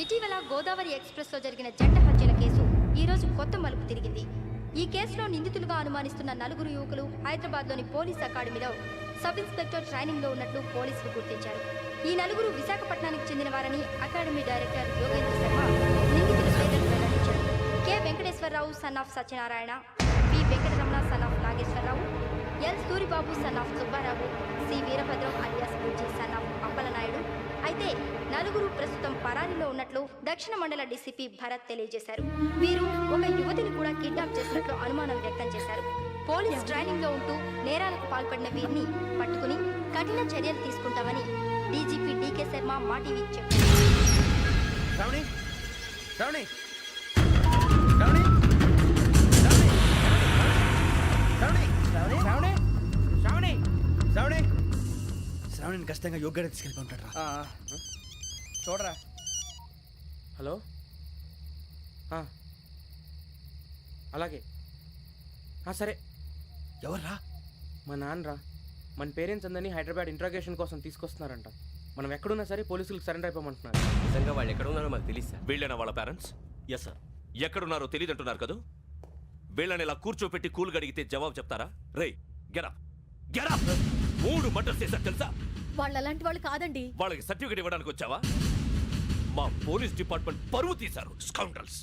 ఇటీవల గోదావరి ఎక్స్ప్రెస్లో జరిగిన జంట హత్యల కేసు ఈరోజు కొత్త మలుపు తిరిగింది. ఈ కేసులో నిందితులుగా అనుమానిస్తున్న 4 యువకులు హైదరాబాద్లోని పోలీస్ అకాడమీలో సబ్ ఇన్స్పెక్టర్ ట్రైనింగ్లో ఉన్నట్లు పోలీసులు గుర్తించారు. ఈ 4 విశాఖపట్నానికి చెందిన వారని అకాడమీ డైరెక్టర్ యోగేంద్ర శర్మ నిందితుల పేర్లను వెల్లడించారు. K Venkateswararao son of Satyanarayana, P Venkataramana son of Nageswararao, L Suribabu son of Subbarao, C Veerabhadram alias Bujji son of Appalanaidu. అయితే 4 ప్రస్తుతం పరారీలో ఉన్నట్లు దక్షిణ మండల డీసీపీ భరత్ తెలియజేశారు. వీరు ఒక యువతిని కూడా కిడ్నాప్ చేసినట్లు అనుమానం వ్యక్తం చేశారు. పోలీస్ ట్రైనింగ్ లో ఉంటూ నేరాలకు పాల్పడిన వీరిని పట్టుకుని కఠిన చర్యలు తీసుకుంటామని డీజీపీ డీకే శర్మ మా టీవీకి చెప్పారు. శ్రావణిని ఖచ్చితంగా యోగ్యంగా తీసుకెళ్ళిపోతాడు రా. చూడరా. హలో, అలాగే సరే. ఎవర్రా? మా నాన్నరా. మన పేరెంట్స్ అందరినీ హైదరాబాద్ ఇంట్రాగేషన్ కోసం తీసుకొస్తున్నారంట. మనం ఎక్కడున్నా సరే పోలీసులకు సరెండర్ అయిపోమంటున్నారు. నిజంగా వాళ్ళు ఎక్కడ ఉన్నారో మాకు తెలియదు సార్. వీళ్ళైనా వాళ్ళ పేరెంట్స్? Yes sir. ఎక్కడున్నారో తెలియదంటున్నారు కదా. వీళ్ళని ఇలా కూర్చోపెట్టి కూల్ గడిగితే జవాబు చెప్తారా? రేయ్ గెటప్ గెటప్. 3 మర్డర్స్ చేశారు తెలుసా? వాళ్ళు అలాంటి వాళ్ళు కాదండి. వాళ్ళకి సర్టిఫికేట్ ఇవ్వడానికి వచ్చావా? మా పోలీస్ డిపార్ట్మెంట్ పరువు తీశారు స్కౌండ్రల్స్.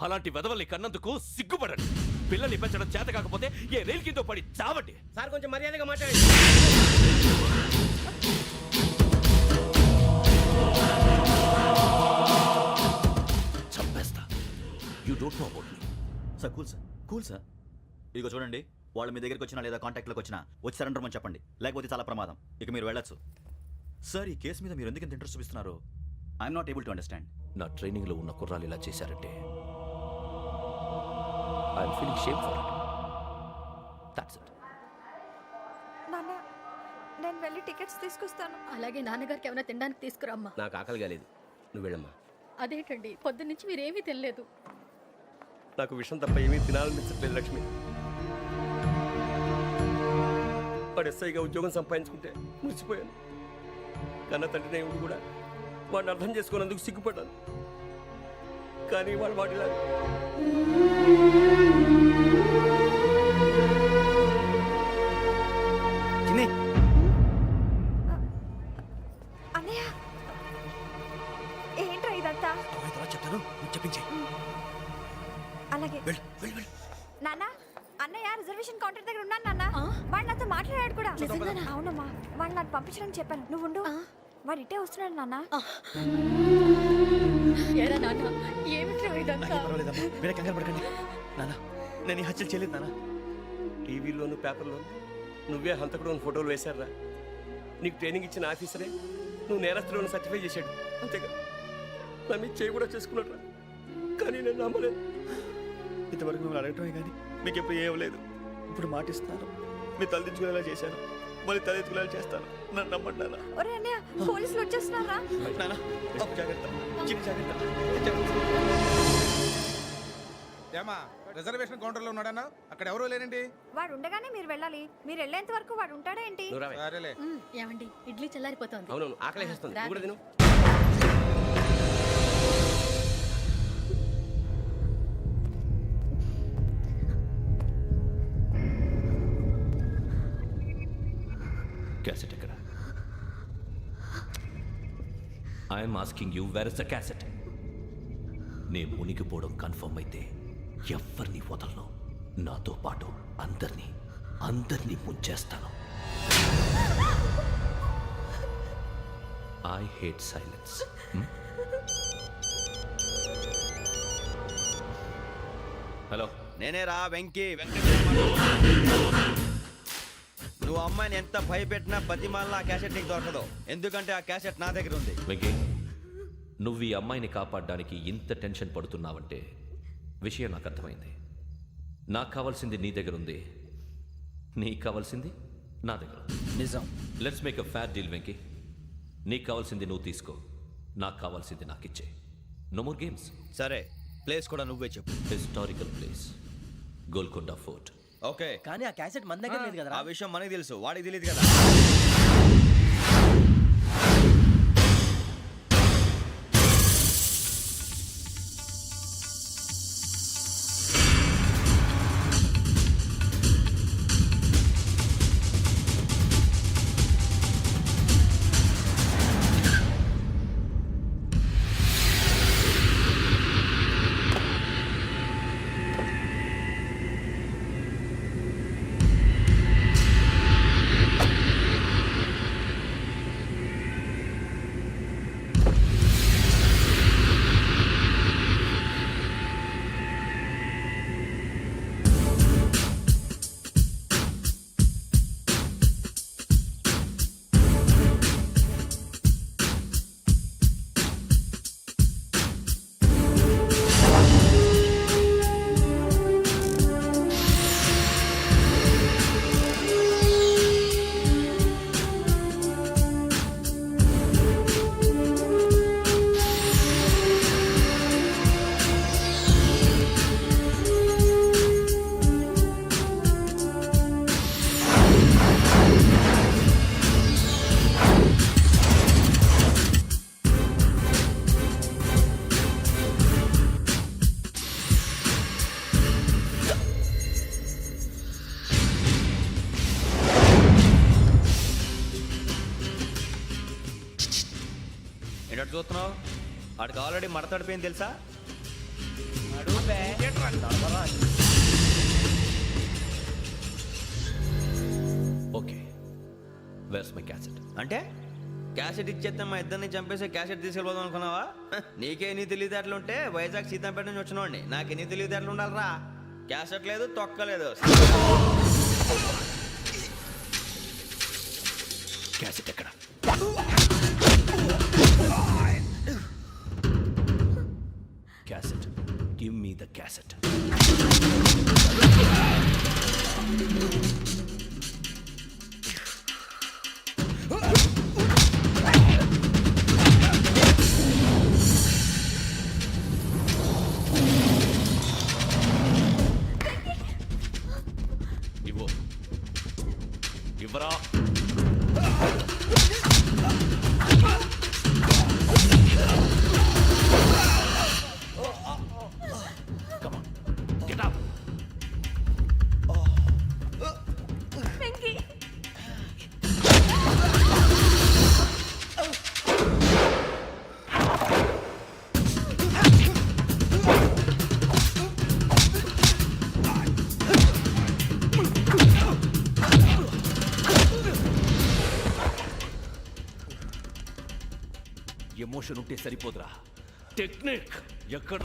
అలాంటి వెధవల్ని కన్నందుకు సిగ్గుపడండి. పిల్లల్ని పెంచడం చేత కాకపోతే ఏ రైలు కింద పడి చావండి. సార్ కొంచెం మర్యాదగా మాట్లాడండి. చంపేస్తా. You don't know about me. Sir cool sir. ఇదిగో చూడండి, వాళ్ళు మీ దగ్గరికి వచ్చినా లేదా కాంటాక్ట్లోకి వచ్చినా వచ్చి సరెండర్ అని చెప్పండి, లేకపోతే చాలా ప్రమాదం. ఇక మీరు వెళ్ళొచ్చు. సార్, ఈ కేసు మీద మీరు ఎందుకు ఇంత ఇంట్రెస్ట్ చూపిస్తున్నారు? I'm not able to understand. నా ట్రైనింగ్ లో ఉన్న కుర్రాలు ఇలా చేశారంటే I'm feeling shame for it. That's it. నాన్న, నేను వెళ్ళి టికెట్స్ తీసుకొస్తాను. అలాగే నాన్నగారికి ఏమైనా తినడానికి తీసుకురామ్మా. నాకు ఆకలి కాలేదు, నువ్వు వెళ్ళమ్మా. అదేంటండి, పొద్దున్నుంచి మీరేమీ తినలేదు. నాకు విషయం తప్ప ఏమీ తినాలనిపించట్లేదు లక్ష్మి. వాడు ఎస్ఐగా ఉద్యోగం సంపాదించుకుంటే మురిసిపోయాను. కన్న తండ్రినే ఉండి కూడా వాడిని అర్థం చేసుకున్నందుకు సిగ్గుపడ్డాను. కానీ వాడు వాడిలా అన్నయ్య, ఏంట్రా ఇదంతా? చెప్తాను, చెప్పించే. అలాగే నాన్న. అన్నయ్య రిజర్వేషన్ కౌంటర్ దగ్గర ఉన్నాను నాన్న. వాడు నాతో మాట్లాడాడు కూడా. అవునమ్మా, వాడు నాకు పంపించడానికి చెప్పాను. నువ్వు ఉండు, వాడు ఇట్టే వస్తున్నాడు నాన్న. మీరే కంగారు పడకండి నాన్న. నేను ఈ హత్యలు చేయలేదు నాన్న. టీవీలోను పేపర్లోను నువ్వే హంతకుడు ఫోటోలు వేశారా? నీకు ట్రైనింగ్ ఇచ్చిన ఆఫీసరే నువ్వు నేరస్తులను సర్టిఫై చేశాడు. అంతేగా నా మీద చేయి కూడా చేసుకున్నట్రా. కానీ నేను నమ్మలేదు. ఇంతవరకు మిమ్మల్ని అడగటమే కానీ మీకు ఎప్పుడు ఏమలేదు. ఇప్పుడు మాటిస్తున్నాను, మీ తలదించుకునేలా చేశాను, మళ్ళీ తలెత్తుకునేలా చేస్తాను. నన్ను నమ్మండి నాన్న. ఒరే అన్నయ్య, పోలీసులు వచ్చేస్తున్నారా? నాన్న, జాగ్రత్త, చిన్న జాగ్రత్త. ఏమా రిజర్వేషన్ కౌంటర్లో ఉన్నాడన్నా? అక్కడ ఎవరూ లేనండి. వాడు ఉండగానే మీరు వెళ్ళాలి. మీరు వెళ్ళేంత వరకు వాడు ఉంటాడా ఏంటి? సరేలే. ఏమండి, ఇడ్లీ చల్లారిపోతుంది. అవును, ఆకలి వేస్తుంది. నువ్వు కూడా తిను. క్యాసెట్ ఎక్కడ? I'm asking you, where is the cassette? నే మునిగిపోవడం కన్ఫర్మ్ అయితే ఎవరిని వదలను. నాతో పాటు అందరినీ ముంచేస్తాను. I hate silence. హలో, నేనేరా వెంకీ. నువ్వు అమ్మాయిని ఎంత భయపెట్టినా బతిమాలినా ఆ క్యాసెట్ నీకు దొరకదు. ఎందుకంటే ఆ క్యాసెట్ నా దగ్గర ఉంది. వెంకీ, నువ్వు ఈ అమ్మాయిని కాపాడడానికి ఇంత టెన్షన్ పడుతున్నావంటే విషయం నాకు అర్థమైంది. నాకు కావాల్సింది నీ దగ్గర ఉంది, నీకు కావాల్సింది నా దగ్గర. నిజం. Let's make a fair deal Venky. నీకు కావాల్సింది నువ్వు తీసుకో, నాకు కావాల్సింది నాకు ఇచ్చే. No more games. సరే, ప్లేస్ కూడా నువ్వే చెప్పు. Historical place, Golconda fort. Okay, కానీ ఆ క్యాసెట్ మన దగ్గర లేదు కదా. ఆ విషయం మనకి తెలుసు, వాడికి తెలియదు కదా. ఏంటో చూస్తున్నావు? వాడికి ఆల్రెడీ మడతడిపోయింది తెలుసా? Okay, where's my cassette? అంటే క్యాసెట్ ఇచ్చేస్తే మా ఇద్దరిని చంపేసి క్యాసెట్ తీసుకెళ్ళిపోదాం అనుకున్నావా? నీకే ఎన్ని తెలివితేటలు ఉంటే వైజాగ్ సీతంపేట నుంచి వచ్చినోడిని నాకు ఎన్ని తెలివితేటలు ఉండాలిరా? క్యాసెట్ లేదు, తొక్కలేదు. క్యాసెట్ ఎక్కడ? Cassette, give me the cassette. ఇవ్వు, ఇవ్వరా. Come on, get up. Emotion ఉంటే సరిపోదురా, టెక్నిక్ ఎక్కడ?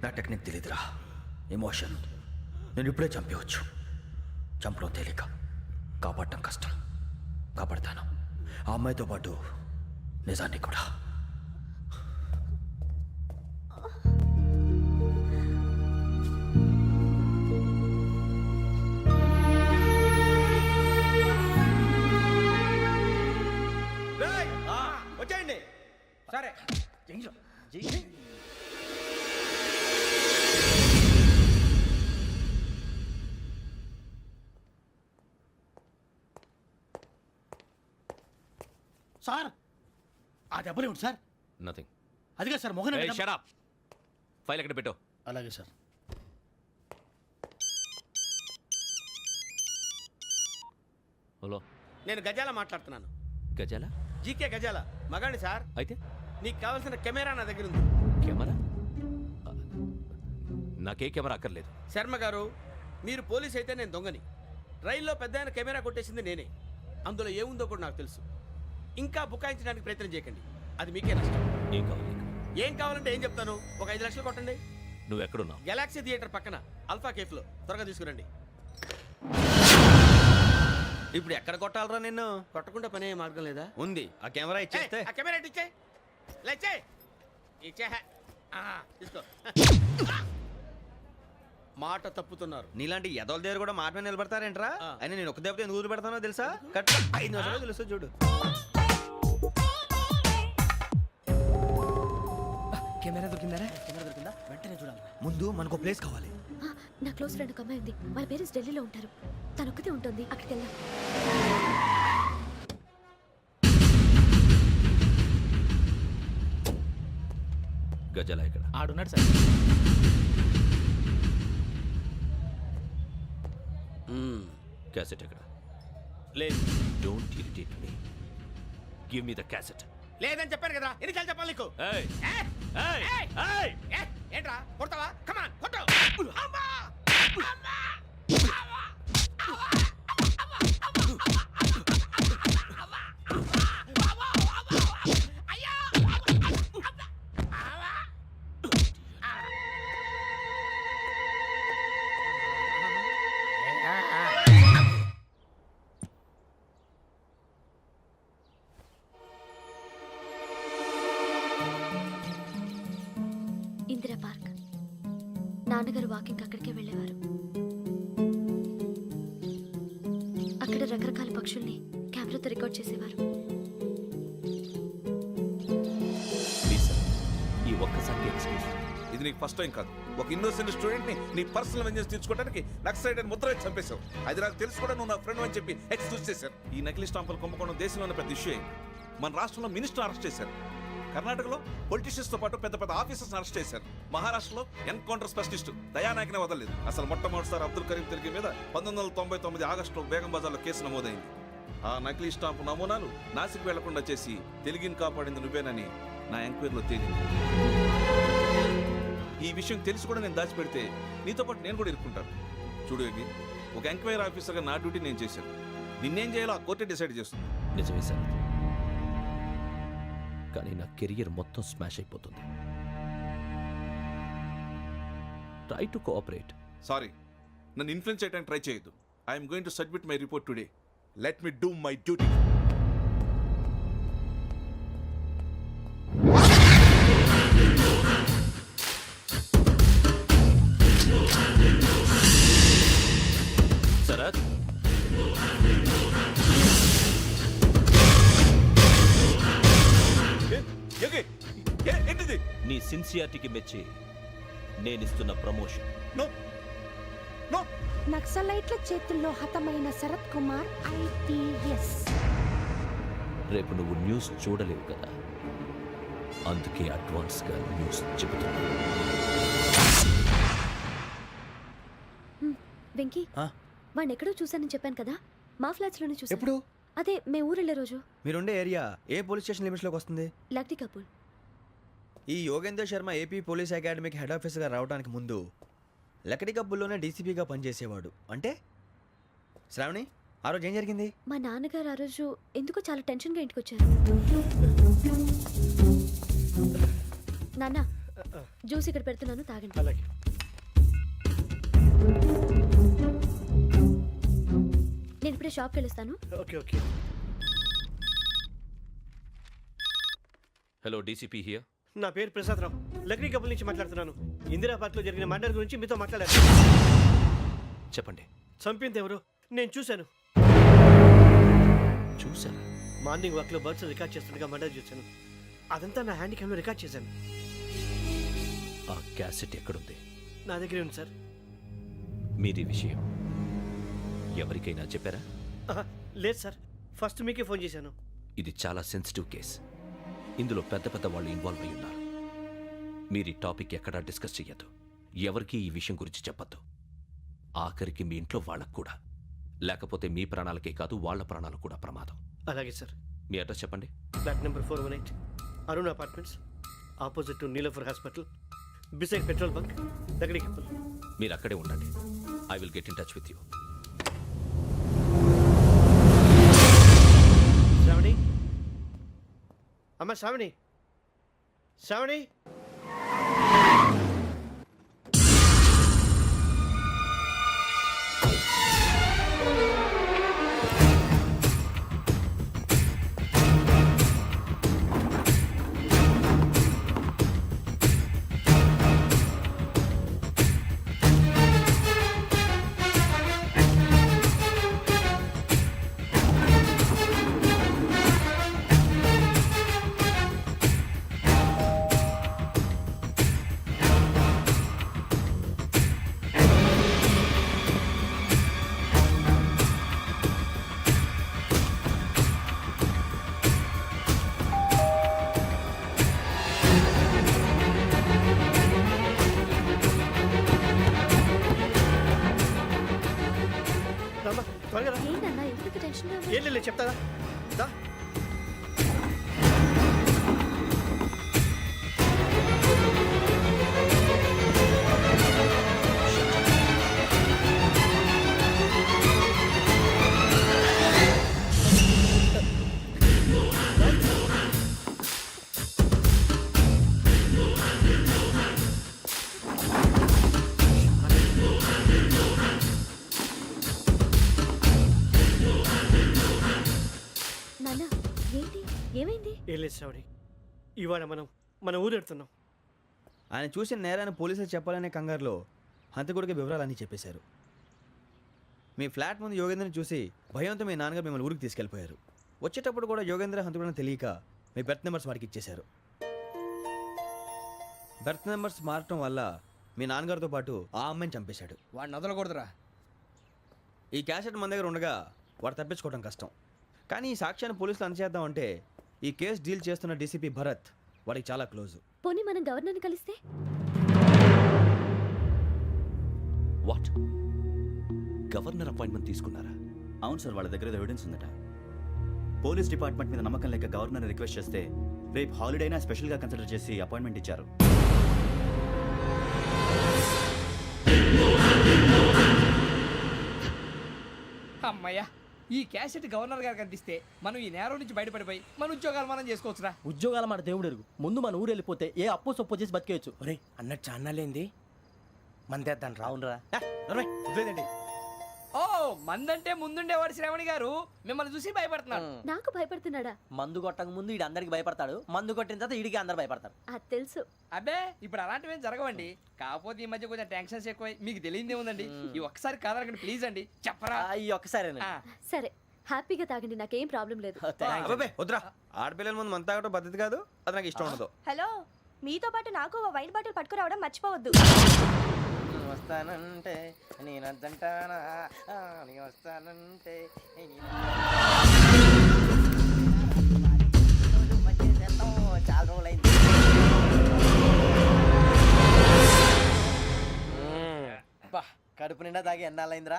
నా టెక్నిక్ తెలీదురా, ఎమోషన్. నేను ఇప్పుడే చంపేవచ్చు. చంపడం తేలిక, కాపాడటం కష్టం. కాపాడతాను ఆ అమ్మాయితో పాటు నిజాన్ని కూడా. వచ్చేయండి. సరే. సార్ ఆ దెబ్బలేమిటి సార్? నథింగ్. అదిగా సార్ మొహన్ షట్ అప్. ఫైల్ ఎక్కడ పెట్టు? అలాగే సార్. హలో, నేను గజాల మాట్లాడుతున్నాను. గజాల? జీకే గజాల మగాండి సార్. అయితే నీకు కావాల్సిన కెమెరా నా దగ్గర ఉంది. కెమెరా? నాకే కెమెరా అక్కర్లేదు. శర్మ గారు, మీరు పోలీస్ అయితే నేను దొంగని. రైల్లో పెద్ద ఆయన కెమెరా కొట్టేసింది నేనే. అందులో ఏముందో కూడా నాకు తెలుసు. ఇంకా బుకాయించడానికి ప్రయత్నం చేయకండి, అది మీకే నష్టం. ఏం కావాలి నీకు? ఏం కావాలంటే ఏం చెప్తాను. ఒక 5 లక్షలు కొట్టండి. నువ్వు ఎక్కడున్నావు? గెలాక్సీ థియేటర్ పక్కన అల్ఫా కేఫ్లో. త్వరగా తీసుకురండి. ఇప్పుడు ఎక్కడ కొట్టాలరా నిన్ను? కొట్టకుండా పనే మార్గం లేదా? ఉంది, ఆ కెమెరా ఇచ్చేస్తే. ఆ కెమెరా ఇచ్చే లేచే ఇచ్చే. తీసుకో. మాట తప్పుతున్నారు. నీలాంటి ఎదల దగ్గర కూడా మాట మీద నిలబడతారేంట్రా? ఆ. అయినా నేను ఒక దెబ్బతో ఎందుకు ఊరు పెడతానో తెలుసా? కరెక్ట్ 5 నిమిషాలు తెలుసు చూడు. కెమెరా దొరికిందా? వెంటనే చూడాలి. ముందు మనకు ప్లేస్ కావాలి. నా క్లోజ్ ఫ్రెండ్ ఒక అమ్మాయి ఉంది. వాళ్ళ పేరెంట్స్ ఢిల్లీలో ఉంటారు. తను ఒక్కతే ఉంటుంది. అక్కడికి వెళ్దాం. గజాల ఇక్కడ? ఆడున్నాడు సార్. క్యాసెట్ ఎక్కడ? లేదు. Don't irritate me. Give me the cassette. లేదని చెప్పాను కదా, ఎన్నిసార్లు చెప్పాలి నీకు? ఏయ్ ఏ? ఏయ్ ఏయ్! ఏయ్! ఏ? ఏంట్రా కొడతావా? కమాన్ కొట్టు. అమ్మా! అమ్మా! ఇందిరా పార్క్. నాన్నగారు వాకింగ్ అక్కడికే వెళ్ళేవారు. రకరకాల పక్షుల్ని కెమెరాతో రికార్డ్ చేసేవారు. ప్లీజ్ సార్, ఈ ఒక్కసారికి ఎక్స్క్యూజ్. ఇది నీకు ఫస్ట్ టైం కాదు. ఒక ఇన్నోసెంట్ స్టూడెంట్ ని నీ పర్సనల్ వెంజెన్స్ తీర్చుకోవడానికి నక్సలైట్ అని ముద్ర వేసి చంపేశావు. అది నాకు తెలుసు కూడా నువ్వు నా ఫ్రెండ్ అని చెప్పి ఎక్స్క్యూజ్ చేశారు. ఈ నకిలీ స్టాంపులు కుంభకోణం దేశంలోనే పెద్ద ఇష్యూ అయింది. మన రాష్ట్రంలో మినిస్టర్ అరెస్ట్ చేశారు. కర్ణాటకలో పొలిటీషియన్స్ తో పాటు పెద్ద పెద్ద ఆఫీసర్స్ అరెస్ట్ చేశారు. మహారాష్ట్రలో ఎన్కౌంటర్ స్పెషలిస్ట్ దయానాయకనే వదలలేదు. అసలు మొట్టమొదటిసారి అబ్దుల్ కరీం తిరిగి మీద 1999 ఆగస్టులో బేగం బజార్లో కేసు నమోదైంది. ఆ నకిలీ స్టాంపు నమూనాలు నాసిక్ వెళ్లకుండా చేసి తెలుగుని కాపాడింది నువ్వేనని నా ఎంక్వైరీలో తేలింది. ఈ విషయం తెలిసి కూడా నేను దాచిపెడితే నీతో పాటు నేను కూడా ఇరుక్కుంటాను. చూడు యోగి, ఒక ఎంక్వైరీ ఆఫీసర్గా నా డ్యూటీ నేను చేశాను. నిన్నేం చేయాలో ఆ కోర్టే డిసైడ్ చేస్తుంది. నిజమే సార్, కానీ నా కెరియర్ మొత్తం స్మాష్ అయిపోతుంది. Try to cooperate. సారీ, నన్ను ఇన్ఫ్లుయెన్స్ చేయడానికి ట్రై చేయొద్దు. I'm going to submit my report today. Let me do my duty. Sharath, ఏంటిది? నీ సిన్సియారిటీకి మెచ్చి నేనిస్తున్న ప్రమోషన్. No no. నక్సలైట్ల చేతుల్లో హతమైన శరత్ కుమార్ IPS. రేపు నువ్వు న్యూస్ చూడలేవు కదా, అందుకే అడ్వాన్స్గా న్యూస్ చెబుతున్నా. వెంకీ, వాడిని ఎక్కడో చూశానని చెప్పాను కదా, మా ఫ్లాట్స్ లోనే చూసాను. ఎప్పుడు? అదే మేము ఊరెళ్ళే రోజు. మీరుండే ఏరియా ఏ పోలీస్ స్టేషన్ లిమిట్స్లోకి వస్తుంది? లక్టీ కపూర్. ఈ యోగేందర్ శర్మ ఏపీ పోలీస్ అకాడమీకి హెడ్ ఆఫీసర్గా రావడానికి ముందు లకడి కబ్బుల్లోనే డీసీపీగా పనిచేసేవాడు. అంటే శ్రావణి, ఆ రోజు ఏం జరిగింది? మా నాన్నగారు ఆ రోజు ఎందుకో చాలా టెన్షన్గా ఇంటికి వచ్చారు. నాన్న, జ్యూస్ ఇక్కడ పెడుతున్నాను, తాగండి. అలాగే. నేను ఇప్పుడే షాప్కి వెళ్ళొస్తాను. Okay okay. Hello, DCP here. నా పేరు ప్రసాదరావు, లక్డీ కపుల్ నుంచి మాట్లాడుతున్నాను. ఇందిరా పార్క్లో జరిగిన మర్డర్ గురించి మీతో మాట్లాడాను. చెప్పండి. చంపింది ఎవరు? నేను చూశాను. చూసారా? మార్నింగ్ వాక్లో బర్డ్స్ రికార్డ్ చేస్తుండగా మర్డర్ చూశాను. అదంతా నా హ్యాండ్ క్యామ్లో రికార్డ్ చేశాను. ఆ క్యాసెట్ ఎక్కడుంది? నా దగ్గరే ఉంది సార్. మీది విషయం ఎవరికైనా చెప్పారా? ఆహా, లేదు సార్, ఫస్ట్ మీకే ఫోన్ చేశాను. ఇది చాలా సెన్సిటివ్ కేస్. ఇందులో పెద్ద పెద్ద వాళ్ళు ఇన్వాల్వ్ అయి ఉన్నారు. మీరు ఈ టాపిక్ ఎక్కడా డిస్కస్ చెయ్యొద్దు. ఎవరికి ఈ విషయం గురించి చెప్పొద్దు. ఆఖరికి మీ ఇంట్లో వాళ్ళకు కూడా. లేకపోతే మీ ప్రాణాలకే కాదు, వాళ్ళ ప్రాణాలు కూడా ప్రమాదం. అలాగే సార్. మీ అడ్రస్ చెప్పండి. Flat number 418, Arun apartments, opposite to Niloufer hospital, beside petrol bunk, Lakdi Kapul. మీరు అక్కడే ఉండండి. I will get in touch with you. Shravani, అమ్మ శ్రావణి, శ్రావణి. రామ్మా, త్వరగా రా. ఏంటన్నా ఎందుకు టెన్షన్గా ఉన్నావు? ఏం లేదు, చెప్తారా? దా. నాన్న, ఏంటి, ఏమైంది? ఏం లేదు శ్రావణి, ఇవాళ మనం మన ఊరు వెళ్తున్నాం. ఆయన చూసిన నేరాన్ని పోలీసులు చెప్పాలనే కంగారులో హంతకుడికి వివరాలన్నీ చెప్పేశారు. మీ ఫ్లాట్ ముందు యోగేంద్రని చూసి భయంతో మీ నాన్నగారు మిమ్మల్ని ఊరికి తీసుకెళ్ళిపోయారు. వచ్చేటప్పుడు కూడా యోగేంద్ర హంతకుడని తెలియక మీ బెర్త్ నెంబర్స్ వాడికి ఇచ్చేశారు. బెర్త్ నెంబర్స్ మారటం వల్ల మీ నాన్నగారితో పాటు ఆ అమ్మాయిని చంపేశాడు. వాడిని వదలకూడదురా. ఈ క్యాసెట్ మన దగ్గర ఉండగా వాడు తప్పించుకోవడం కష్టం. కానీ ఈ సాక్ష్యాన్ని పోలీసులు అందజేద్దామంటే ఈ కేసు డీల్ చేస్తున్న డీసీపీ భరత్ వాడికి చాలా క్లోజు. పోనీ మనం గవర్నర్ని కలిస్తే? వాట్? గవర్నర్ అపాయింట్మెంట్ తీసుకున్నారా? అవును సార్, వాళ్ళ దగ్గర ఎవిడెన్స్ ఉందట. పోలీస్ డిపార్ట్మెంట్ మీద నమ్మకం లేక గవర్నర్ రిక్వెస్ట్ చేస్తే రేపు హాలిడేనా స్పెషల్గా కన్సిడర్ చేసి అపాయింట్మెంట్ ఇచ్చారు. అమ్మయ్యా, ఈ క్యాసెట్ గవర్నర్ గారికి అందిస్తే మనం ఈ నేరం నుంచి బయటపడిపోయి మన ఉద్యోగాలు మనం చేసుకోవచ్చురా. ఉద్యోగాల మాట దేవుడు ఎరుగు. ముందు మన ఊరు వెళ్ళిపోతే ఏ అప్పు సొప్పు చేసి బతికేయచ్చు. ఒరే అన్నట్టు చాన్నాలేంది మందేద్దాం రా. అవునరా? వదిలేదండి. ఓ మందంటే ముందుండేవాడు శ్రావణి గారు మిమ్మల్ని చూసి భయపడుతున్నాడు. నాకు భయపడుతున్నాడా? మందు కొట్టక ముందు ఈడు అందరికి భయపడతాడు, మందు కొట్టిన తర్వాత ఈడికి అందరు భయపడతారు. అది తెలుసు. అబ్బే ఇప్పుడు అలాంటివి ఏం జరగవండి. కాకపోతే ఈ మధ్య కొంచెం టెన్షన్స్ ఎక్కువ, మీకు తెలియదే ఉందండి. ఈ ఒక్కసారి కాదనకండి ప్లీజ్ అండి, చెప్పరా. ఈ ఒక్కసారి ఆ, సరే, హ్యాపీగా తాగండి, నాకేం ప్రాబ్లం లేదు. అబ్బాబే వద్దురా, ఆడపిల్లల ముందు మంత తాగటం పద్ధతి కాదు, అది నాకు ఇష్టం ఉండదు. హలో, మీతో పాటు నాకు ఓ వైన్ బాటిల్ పట్టుకురావడం మర్చిపోవద్దు. వస్తానంటే నేనంటానా, వస్తానంటే చాలా రోజులైంది. కడుపు నిండా తాగి ఎన్నాళ్ళైందిరా?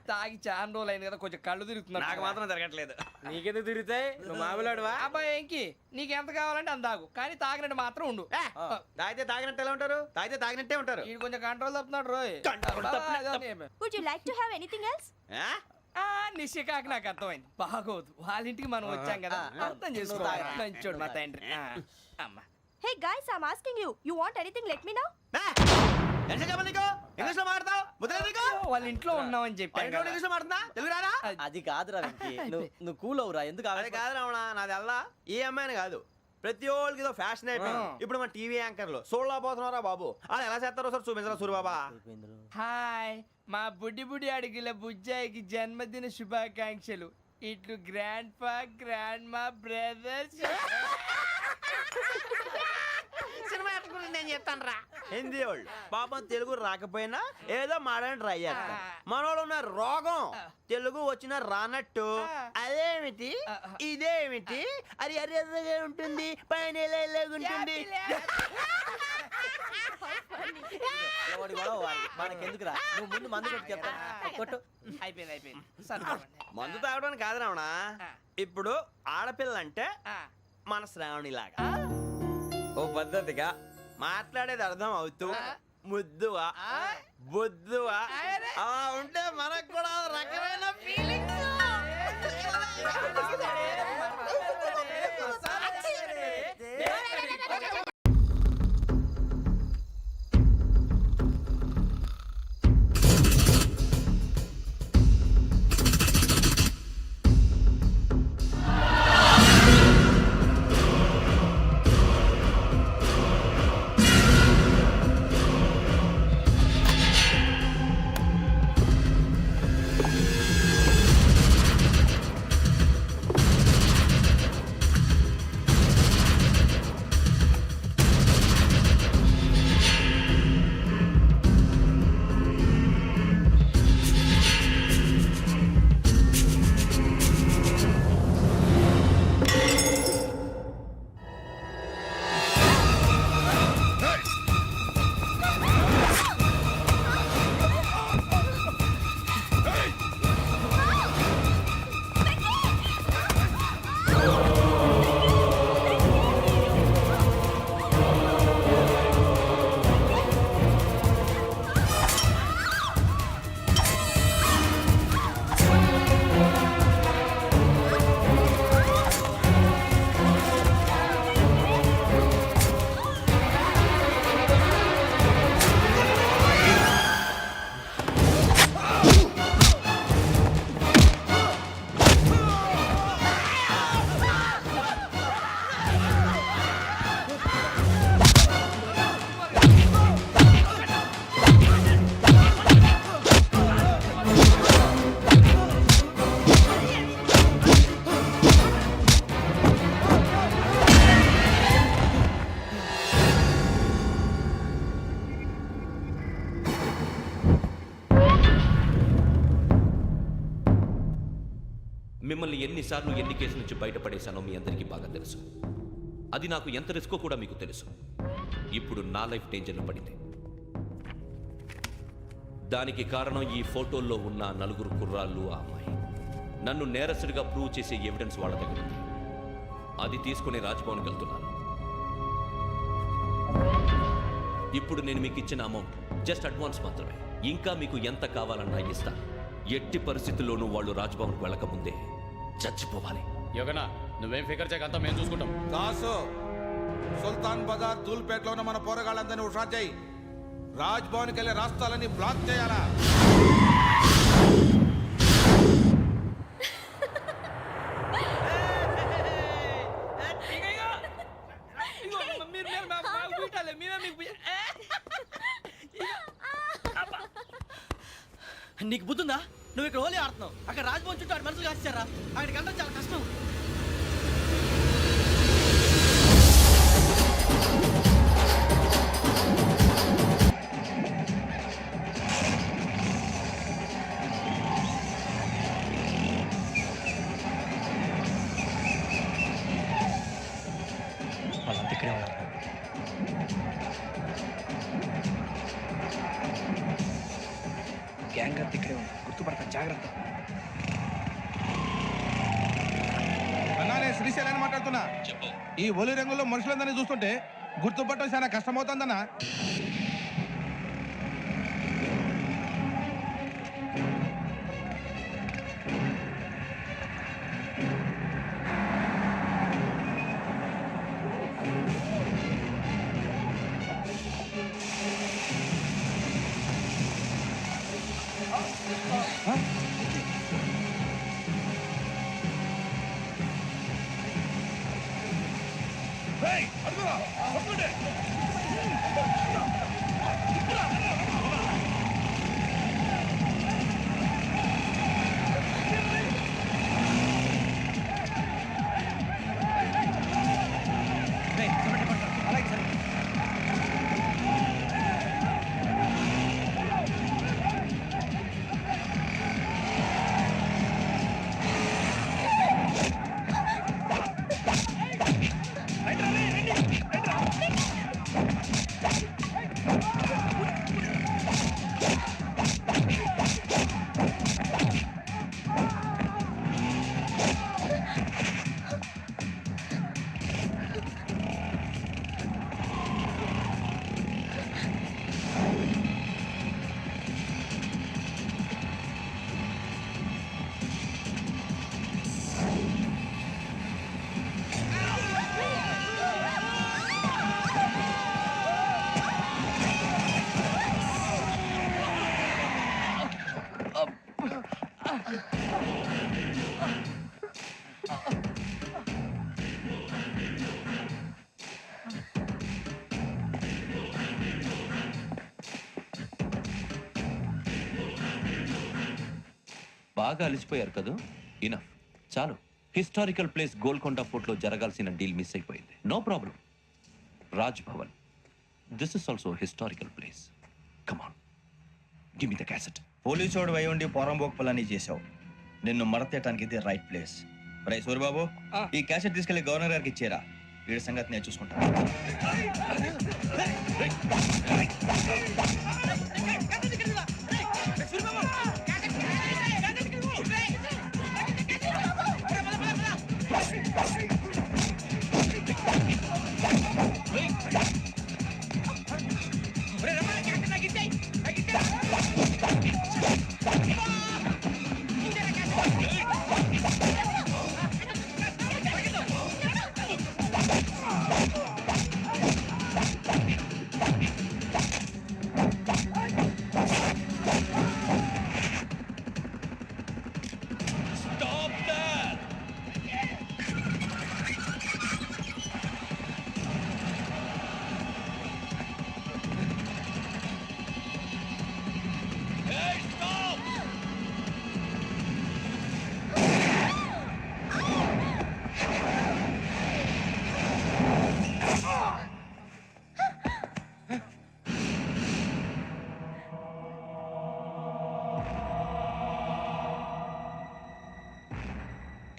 తాగి చాలా రోజులు అయింది కదా, కొంచెం కళ్ళు తిరుగుతున్నాడు. నాకు మాత్రం జరగట్లేదు. నీకెందుకు తిరుగుతాయి? నువ్వు మామిలాడువా? అబ్బాయి ఏంకి నీకు ఎంత కావాలంటే అంత తాగు, కానీ తాగినట్టు మాత్రం ఉండు. తాగితే తాగినట్టు ఎలా ఉంటారు? తాగితే తాగినట్టే ఉంటారు. వీడు కొంచెం కంట్రోల్ తప్పుతున్నాడు రోయ్. Would you like to have anything else? నిశ్చికాకి నాకు అర్థమైంది. బాగోదు, వాళ్ళ ఇంటికి మనం వచ్చాం కదా, అర్థం చేసుకోవాలి. మంచోడు మా తండ్రి. అమ్మ hey guys, I am asking you, you want anything let me know. English లో మాట్లాడతావు? వాళ్ళ ఇంట్లో ఉన్నామని చెప్పాను కదా. ఇంగ్లీష్ లో మాట్లాడుతున్నా? తెలుగు రాదా? అది కాదురా వెంకీ, నువ్వు కూల్ అవురా. ఎందుకు అదే కాదు రావణ, నాది అల్లా ఏ అమ్మాయిని కాదు, ప్రతి ఒళ్ళకి ఏదో ఫ్యాషన్ అయిపోయింది. ఇప్పుడు మన టీవీ యాంకర్లు సోళ్ళ పోతున్నారా బాబు, అది ఎలా చేస్తారో సార్ చూపించరా సూరిబాబా. హాయ్, మా బుడ్డి బుడి అడిగిల బుజ్జాయికి జన్మదిన శుభాకాంక్షలు. ఇట్లు గ్రాండ్ ఫా గ్రాండ్ మా బ్రదర్స్. సినిమా గురించి నేను చెప్తాను రా. హిందీ వాళ్ళు పాపం తెలుగు రాకపోయినా ఏదో మాడని ట్రై చేస్తారు. మనోళ్ళు ఉన్న రోగం తెలుగు వచ్చిన రానట్టు అదేమిటి ఇదేమిటి అది అర్రగా ఉంటుంది, పైన ఉంటుంది. మనకెందుకురా, నువ్వు ముందు మందు కొట్టి చెప్తా. కొట్టు. అయిపోయింది సరిపోయింది. మందు తాగడానికి కాదు రావణ, ఇప్పుడు ఆడపిల్ల అంటే మన శ్రావణి లాగా ఓ పద్ధతిగా మాట్లాడేది అర్థం అవుతూ ముద్దువా బొద్దువా అలా ఉంటే మనకు కూడా రకమైన ఫీలింగ్స్. మిమ్మల్ని ఎన్నిసార్లు ఎన్ని కేసుల నుంచి బయటపడేశానో మీ అందరికీ బాగా తెలుసు. అది నాకు ఎంత రిస్కో కూడా మీకు తెలుసు. ఇప్పుడు నా లైఫ్ డేంజర్లో పడింది. దానికి కారణం ఈ ఫోటోల్లో ఉన్న 4 కుర్రాళ్ళు, ఆ అమ్మాయి. నన్ను నేరస్తుడిగా ప్రూవ్ చేసే ఎవిడెన్స్ వాళ్ళ దగ్గర ఉంది. అది తీసుకుని రాజ్భవన్కి వెళ్తున్నాను. ఇప్పుడు నేను మీకు ఇచ్చిన అమౌంట్ జస్ట్ అడ్వాన్స్ మాత్రమే. ఇంకా మీకు ఎంత కావాలన్నా ఇస్తా. ఎట్టి పరిస్థితుల్లోనూ వాళ్ళు రాజ్భవన్కి వెళ్ళకముందే చచ్చిపోవాలి. యోగనా, నువ్వేం ఫికర్ చేయకంతా మేము చూసుకుంటాం. దాసు, సుల్తాన్ బజార్ ధూల్పేటలో ఉన్న మన పోరగాళ్ళందరినీ హుషారు చేయి. రాజ్ భవన్కి వెళ్ళే రాష్ట్రాలని బ్లాక్ చేయాలా? నీకు బుద్ధుందా? నువ్వు ఇక్కడ హోలీ ఆడుతున్నావు, అక్కడ రాజ్భవన్ చుట్టూ ఆడి మనుషులు కాల్చారా? అక్కడికి వెళ్ళడం చాలా కష్టం. వాళ్ళంతా ఇక్కడే ఉన్నారు. గ్యాంగ్ అంతా ఇక్కడే ఉంది, గుర్తుపడతాను, జాగ్రత్త. అన్నా, శ్రీశైలాన్ని మాట్లాడుతున్నా. ఈ ఒలి రంగులో మనుషులందరినీ చూస్తుంటే గుర్తుపట్టడం చాలా కష్టమవుతుందన్నా. బాగా అలిసిపోయారు కదా? ఇనఫ్, చాలు. హిస్టారికల్ ప్లేస్ గోల్కొండ ఫోర్ట్లో జరగాల్సిన డీల్ మిస్ అయిపోయింది. No problem. Raj Bhavan, this is also historical place. Come on, give me the cassette. పోలీసోడు వై ఉండి పొరంబోకు పలాని చేసావు. నిన్ను మడతేయటానికి ఇది రైట్ ప్లేస్. రై సూరిబాబు, ఈ క్యాసెట్ తీసుకెళ్లి గవర్నర్ గారికి ఇచ్చేరా. వీడి సంగతి నేను చూసుకుంటాను.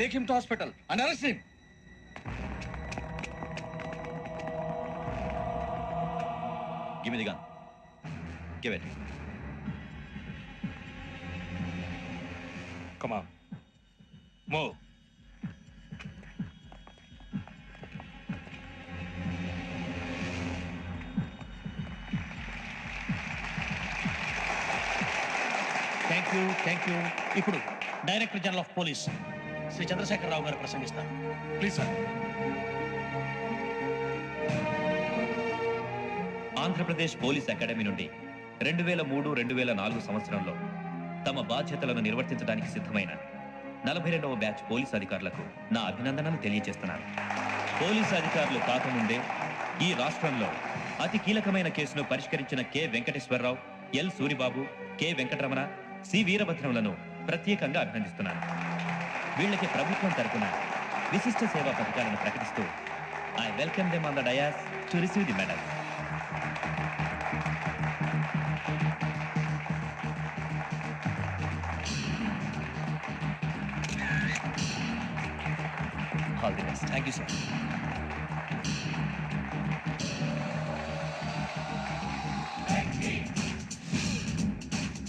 Take him to hospital and arrest him. Give me the gun. Give it. Come on. Move. Thank you. ఇప్పుడు director general of police Shri Chandrasekhara Rao గారు ప్రసంగిస్తారు. Please sir. Andhra Pradesh police academy నుండి 2003-2004 సంవత్సరంలో తమ బాధ్యతలను నిర్వర్తించడానికి సిద్ధమైన 42వ బ్యాచ్ పోలీస్ అధికారులకు నా అభినందనలు తెలియజేస్తున్నాను. పోలీసు అధికారులు కాకముందే ఈ రాష్ట్రంలో అతి కీలకమైన కేసును పరిష్కరించిన K Venkateswara Rao, L Suribabu, K Venkataramana, C వీరభద్రములను ప్రత్యేకంగా అభినందిస్తున్నాను. వీళ్ళకి ప్రభుత్వం తరపున విశిష్ట సేవా పథకాలను ప్రకటిస్తూ I welcome them on the dais to receive the medal. All the best. Thank you sir.